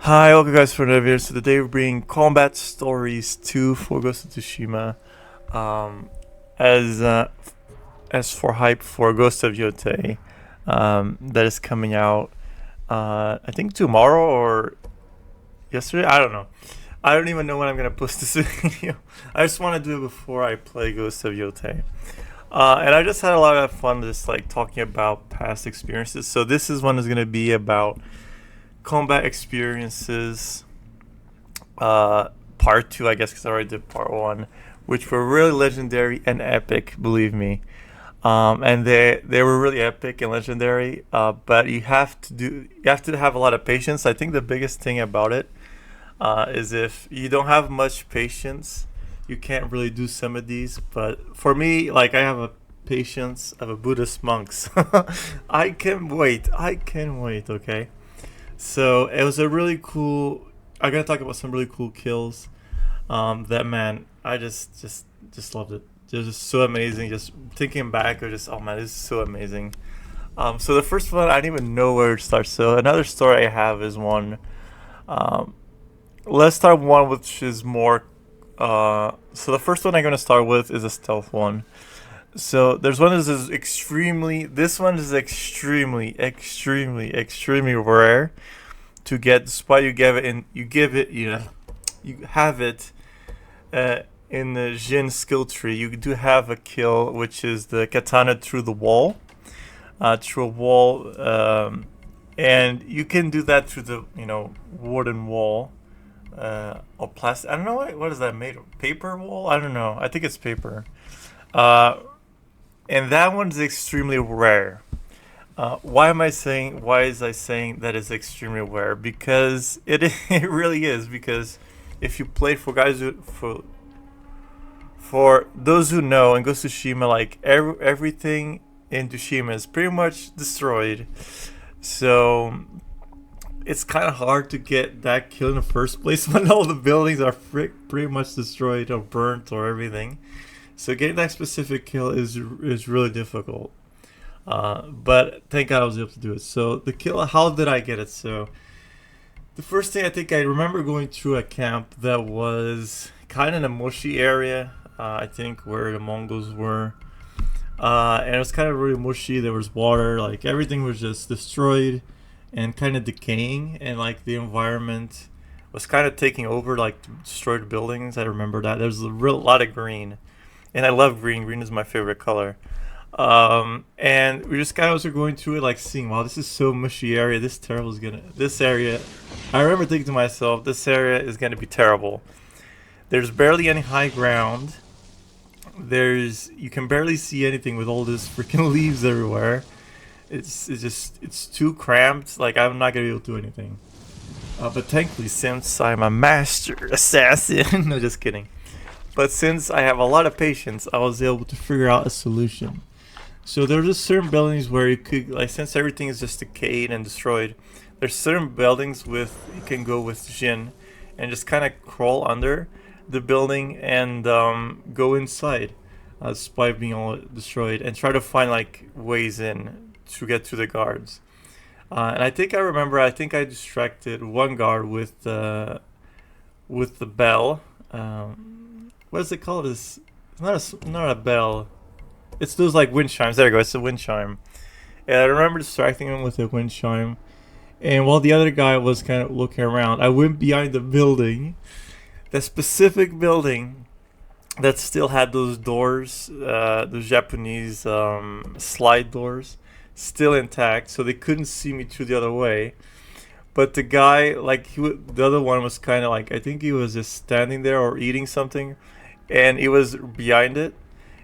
Hi, welcome guys for another video. So today we're bringing Combat Stories 2 for Ghost of Tsushima. Um, as as for hype for Ghost of Yotei, that is coming out. I think tomorrow or yesterday. I don't know. I don't even know when I'm gonna post this video. I just want to do it before I play Ghost of Yotei. And I just had a lot of fun just like talking about past experiences. So this is one is gonna be about combat experiences, part two, I guess, because I already did part one, which were really legendary and epic, believe me. And they were really epic and legendary. But you have to have a lot of patience. I think the biggest thing about it is if you don't have much patience, you can't really do some of these. But for me, like I have a patience of a Buddhist monks. I can wait. I can wait. Okay. So it was a really cool. I'm gonna talk about some really cool kills. That man, I just loved it. It was just so amazing. Just thinking back, or just oh man, this is so amazing. So the first one, I didn't even know where to start. So another story I have is one. Um, let's start one which is more. So the first one I'm gonna start with is a stealth one. So there's one that is extremely. This one is extremely rare to get. Despite you have it in the Jin skill tree. You do have a kill which is the katana through the wall, through a wall, and you can do that through the wooden wall or plastic. I don't know what is that made of. Paper wall? I don't know. I think it's paper. Uh, and that one's extremely rare. Why is I saying that is extremely rare? Because it really is. Because if you play for those who know in Ghost of Tsushima, like everything in Tsushima is pretty much destroyed. So it's kind of hard to get that kill in the first place when all the buildings are pretty much destroyed or burnt or everything. So getting that specific kill is really difficult. But thank God I was able to do it. So the kill, how did I get it? So the first thing I think I remember going through a camp that was kind of in a mushy area. I think where the Mongols were, and it was kind of really mushy. There was water, like everything was just destroyed and kind of decaying, and like the environment was kind of taking over, like destroyed buildings. I remember that there's a real lot of green, and I love green. Green is my favorite color. And we just kind of were going through it, like seeing, wow, this is so mushy area. This area. I remember thinking to myself, this area is gonna be terrible. There's barely any high ground. You can barely see anything with all this freaking leaves everywhere. It's too cramped. Like I'm not gonna be able to do anything. But thankfully, since I'm a master assassin, no, just kidding. But since I have a lot of patience, I was able to figure out a solution. So there's just certain buildings where you could, like, since everything is just decayed and destroyed, there's certain buildings with you can go with Jin and just kind of crawl under the building and go inside, despite being all destroyed, and try to find like ways in to get to the guards. And I think I remember. I think I distracted one guard with the bell. What is it called? It's not a bell. It's those like wind chimes. There you go. It's a wind chime. And I remember distracting him with a wind chime. And while the other guy was kind of looking around, I went behind the building, that specific building that still had those doors, those Japanese slide doors, still intact, so they couldn't see me through the other way. But the guy, like the other one was kind of like, I think he was just standing there or eating something, and he was behind it.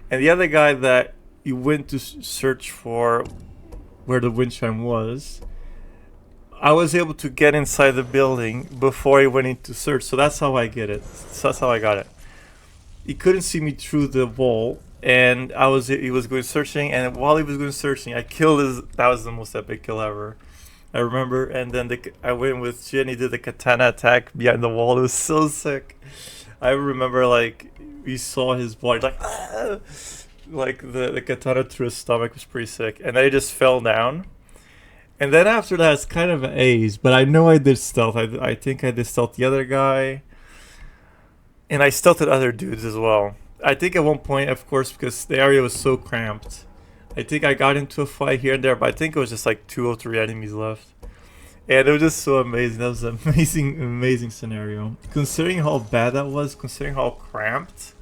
And the other guy that he went to search for where the wind chime was, I was able to get inside the building before he went into search. So that's how I get it. So that's how I got it. He couldn't see me through the wall, and he was going searching, and while he was going searching, I killed his. That was the most epic kill ever. I remember, and then I went with Jin. He did the katana attack behind the wall. It was so sick. I remember, like, we saw his body, like, ah! Like the katana through his stomach was pretty sick, and then he just fell down. And then after that, it's kind of an A's. But I know I did stealth. I think I did stealth the other guy, and I stealthed other dudes as well. I think at one point, of course, because the area was so cramped, I think I got into a fight here and there, but I think it was just like 2 or 3 enemies left. And it was just so amazing. That was an amazing scenario. Considering how bad that was, considering how cramped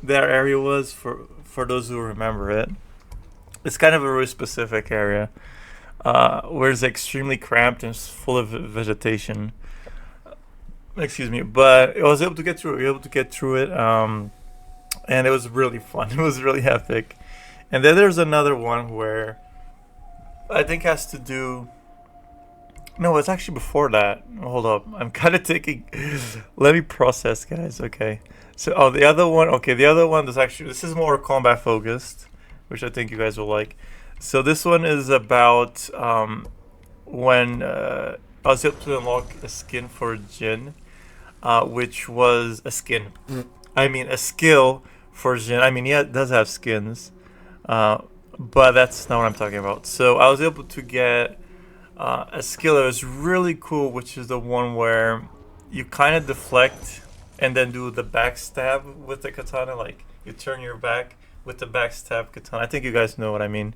that area was, for those who remember it, it's kind of a really specific area, where it's extremely cramped and it's full of vegetation. Excuse me, but I was able to get through it. And it was really fun. It was really epic. And then there's another one where I think has to do. No, it's actually before that. Hold up, I'm kind of taking. Let me process, guys. Okay, so the other one. Okay, the other one is actually, this is more combat focused, which I think you guys will like. So this one is about when I was able to unlock a skin for Jin, which was a skin. I mean, a skill for Jin. I mean, yeah, it does have skins, but that's not what I'm talking about. So I was able to get a skill that was really cool, which is the one where you kind of deflect and then do the backstab with the katana. Like, you turn your back with the backstab katana. I think you guys know what I mean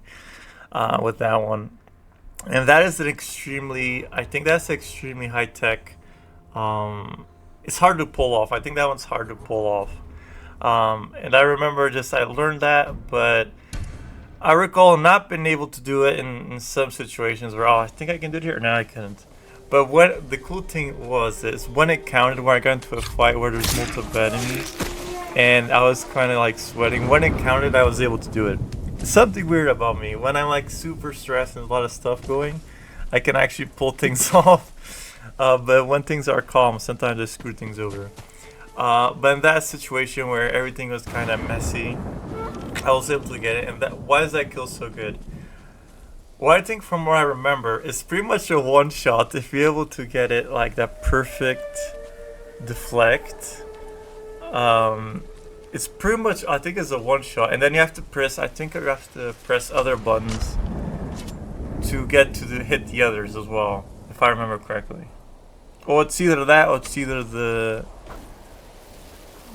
with that one. And that is an extremely, I think that's extremely high tech. It's hard to pull off. I think that one's hard to pull off. And I remember I learned that, but I recall not being able to do it in some situations where, I think I can do it here. No, I couldn't. But what the cool thing was is when it counted, where I got into a fight where there's multiple enemies, and I was kind of like sweating. When it counted, I was able to do it. It's something weird about me. When I'm like super stressed and a lot of stuff going, I can actually pull things off. But when things are calm, sometimes I screw things over. But in that situation where everything was kind of messy, I was able to get it. And why is that kill so good? Well, I think from what I remember, it's pretty much a one shot if you're able to get it like that perfect deflect. It's pretty much, I think it's a one shot, and then you have to press, I think you have to press other buttons to get to hit the others as well, if I remember correctly. Or it's either that or it's either the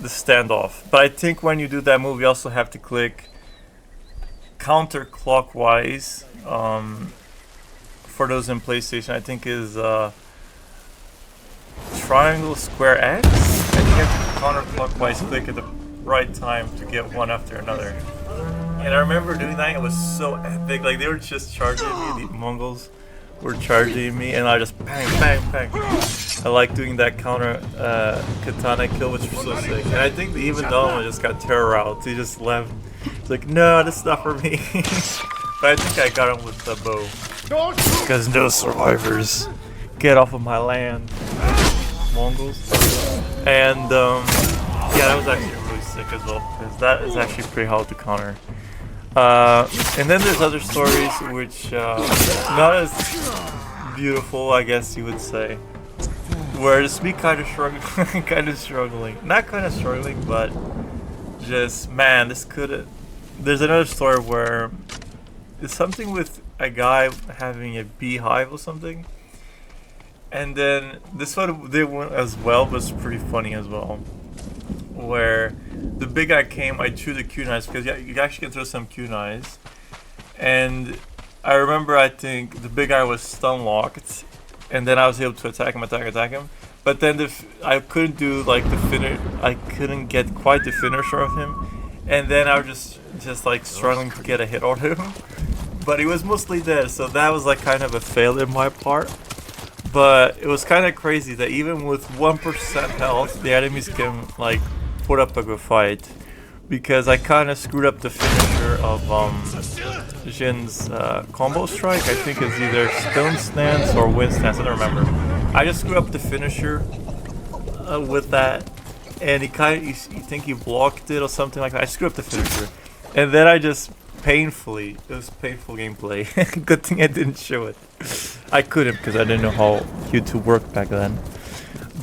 standoff. But I think when you do that move, you also have to click counterclockwise. For those in PlayStation, I think is triangle square X, and you have to counterclockwise click at the right time to get one after another. And I remember doing that. It was so epic. Like, they were just charging me. The Mongols were charging me, and I just bang, bang, bang. I like doing that counter katana kill, which was so sick. And I think the even Donald just got terrorized. He just left. It's like, no, this is not for me. But I think I got him with the bow. Because no survivors. Get off of my land, Mongols. And yeah, that was actually really sick as well, because that is actually pretty hard to counter. And then there's other stories which not as beautiful, I guess you would say. Where it's me kind of struggling, not kind of struggling, but just, man, this could. There's another story where it's something with a guy having a beehive or something, and then this one they went as well, but it's pretty funny as well. Where the big guy came, I threw the kunais, because you actually can throw some kunais, and I remember I think the big guy was stun locked, and then I was able to attack him. But then I couldn't do like the finish. I couldn't get quite the finisher of him, and then I was just like struggling to get a hit on him. But he was mostly dead, so that was like kind of a fail in my part. But it was kind of crazy that even with 1% health, the enemies can like put up a good fight, because I kind of screwed up the finisher of Jin's combo strike. I think it's either stone stance or wind stance, I don't remember. I just screwed up the finisher with that, and you think he blocked it or something like that. I screwed up the finisher, and then I just painfully, it was painful gameplay. Good thing I didn't show it. I couldn't, because I didn't know how YouTube worked back then.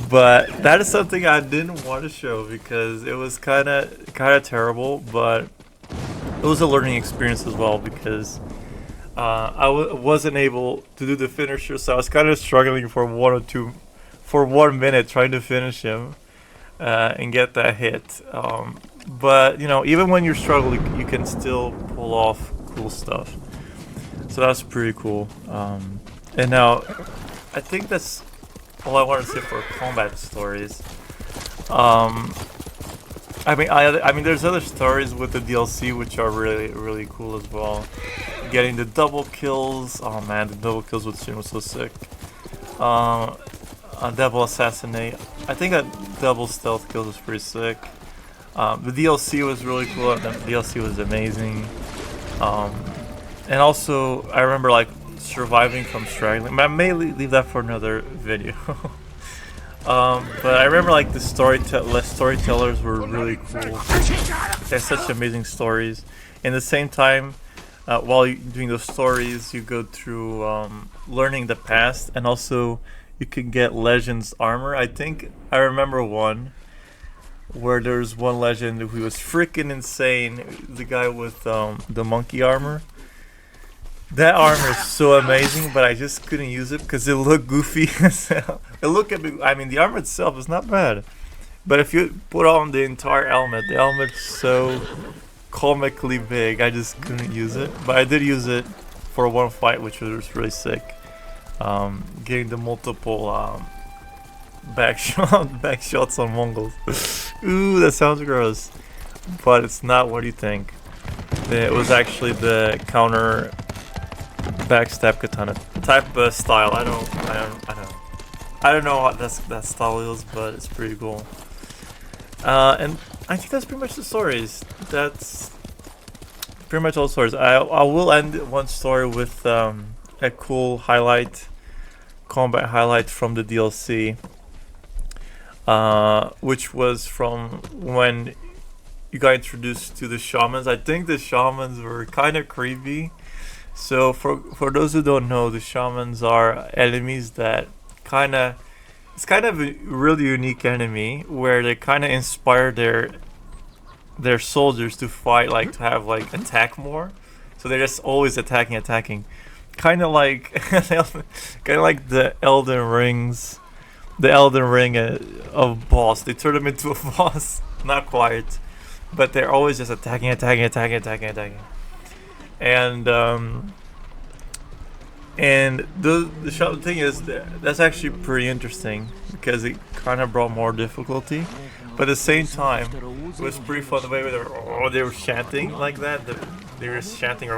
But that is something I didn't want to show, because it was kind of terrible, but it was a learning experience as well, because wasn't able to do the finisher, so I was kind of struggling for 1 minute trying to finish him and get that hit. But you know, even when you're struggling, you can still pull off cool stuff. So that's pretty cool. And now, I think that's all I want to say for combat stories. I mean, there's other stories with the DLC which are really cool as well. Getting the double kills. Oh man, the double kills with Tsushima was so sick. A double assassinate. I think a double stealth kills was pretty sick. The DLC was really cool. The DLC was amazing. And also, I remember like surviving from straggling. I may leave that for another video. But I remember like the storytellers were really cool. They had such amazing stories. And at the same time, while you're doing those stories, you go through learning the past, and also you can get Legends armor. I think I remember one where there's one legend who was freaking insane. The guy with the monkey armor. That armor is so amazing, but I just couldn't use it because it looked goofy as hell. I mean, the armor itself is not bad, but if you put on the entire helmet, the helmet's so comically big, I just couldn't use it. But I did use it for one fight, which was really sick. Getting the multiple back shots on Mongols. Ooh, that sounds gross, but it's not what you think. It was actually the counter backstab katana type style. I don't know what that style is, but it's pretty cool. And I think that's pretty much the stories. That's pretty much all stories. I will end one story with a cool combat highlight from the DLC, which was from when you got introduced to the shamans. I think the shamans were kind of creepy. So for those who don't know, the shamans are enemies that it's kind of a really unique enemy where they kind of inspire their soldiers to fight, like to have like attack more. So they're just always attacking, kind of like the Elden Ring of boss. They turn them into a boss, not quite, but they're always just attacking. And the thing is that's actually pretty interesting because it kind of brought more difficulty, but at the same time it was pretty fun the way they were chanting like that. They were chanting.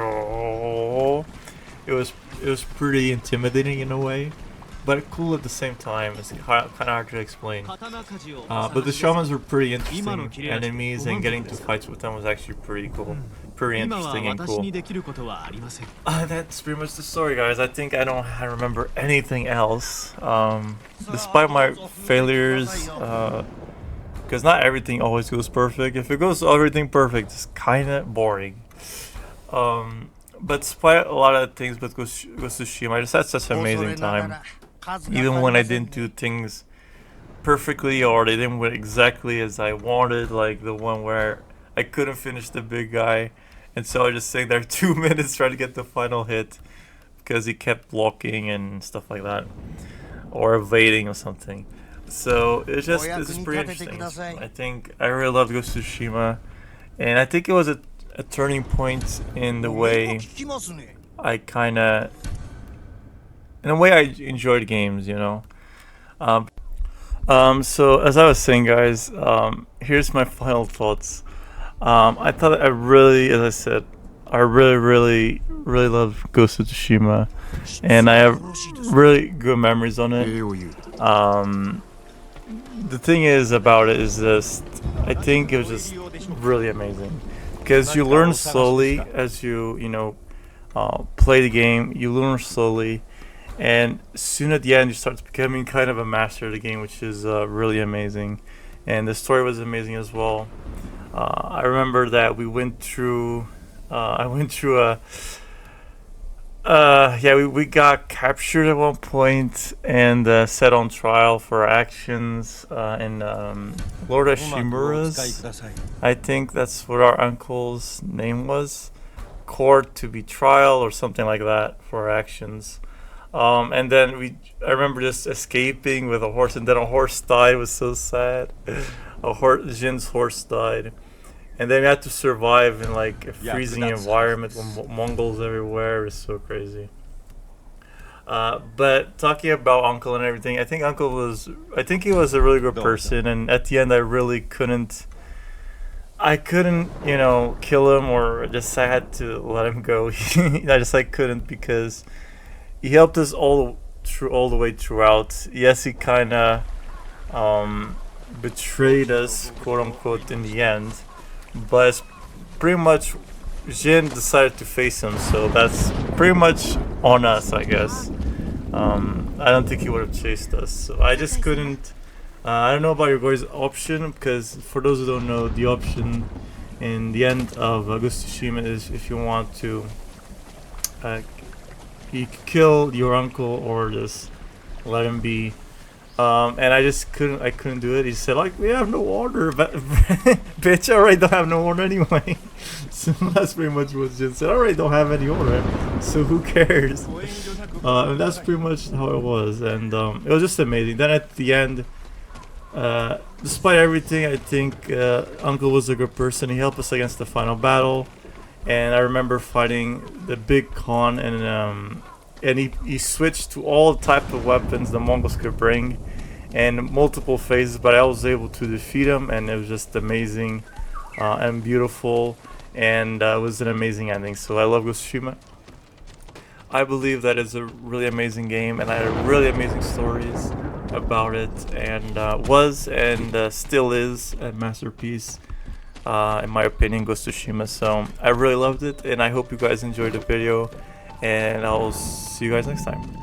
It was pretty intimidating in a way, but cool at the same time. It's kind of hard to explain. But the shamans were pretty interesting enemies, and getting to fights with them was actually pretty cool. Pretty interesting and cool. That's pretty much the story, guys. I think I don't remember anything else. Despite my failures, because not everything always goes perfect. If it goes everything perfect, it's kind of boring. But despite a lot of things with Tsushima, I just had such an amazing time. Even when I didn't do things perfectly or they didn't went exactly as I wanted, like the one where I couldn't finish the big guy, and so I just sat there 2 minutes trying to get the final hit because he kept blocking and stuff like that, or evading or something. So it's just pretty interesting. I think I really loved Ghost of Tsushima, and I think it was a turning point in the way I enjoyed games, you know. So as I was saying, guys, here's my final thoughts. I thought as I said, I really love Ghost of Tsushima, and I have really good memories on it. The thing is about it is just, I think it was just really amazing because you learn slowly as you play the game. You learn slowly, and soon at the end you start becoming kind of a master of the game, which is really amazing. And the story was amazing as well. I remember that we went through. We got captured at one point and set on trial for our actions in Lord Ashimura's. I think that's what our uncle's name was. court to be trial or something like that for our actions. And then I remember just escaping with a horse, and then a horse died. It was so sad. Jin's horse died, and then we had to survive in like a freezing environment with Mongols everywhere. It was so crazy. But talking about Uncle and everything, I think he was a really good person, and at the end, I couldn't, kill him, or just I had to let him go. I couldn't, because he helped us all the way throughout. Yes, he kind of betrayed us, quote unquote, in the end, but it's pretty much Jin decided to face him, so that's pretty much on us, I guess. I don't think he would have chased us, so I just couldn't. I don't know about your guys' option, because for those who don't know, the option in the end of Ghost of Tsushima is if you want to you kill your uncle or just let him be. And I just couldn't do it. He said, like, we have no order, but bitch, I already don't have no order anyway. So that's pretty much what Jin said. I already don't have any order, so who cares? And that's pretty much how it was, and it was just amazing. Then at the end, despite everything, I think Uncle was a good person. He helped us against the final battle, and I remember fighting the big Khan, and he switched to all type of weapons the Mongols could bring, and multiple phases, but I was able to defeat him, and it was just amazing and beautiful, and it was an amazing ending. So I love Ghost of Tsushima. I believe that it's a really amazing game, and I had really amazing stories about it, and was and still is a masterpiece, in my opinion, Ghost of Tsushima. So I really loved it, and I hope you guys enjoyed the video, and I'll see you guys next time.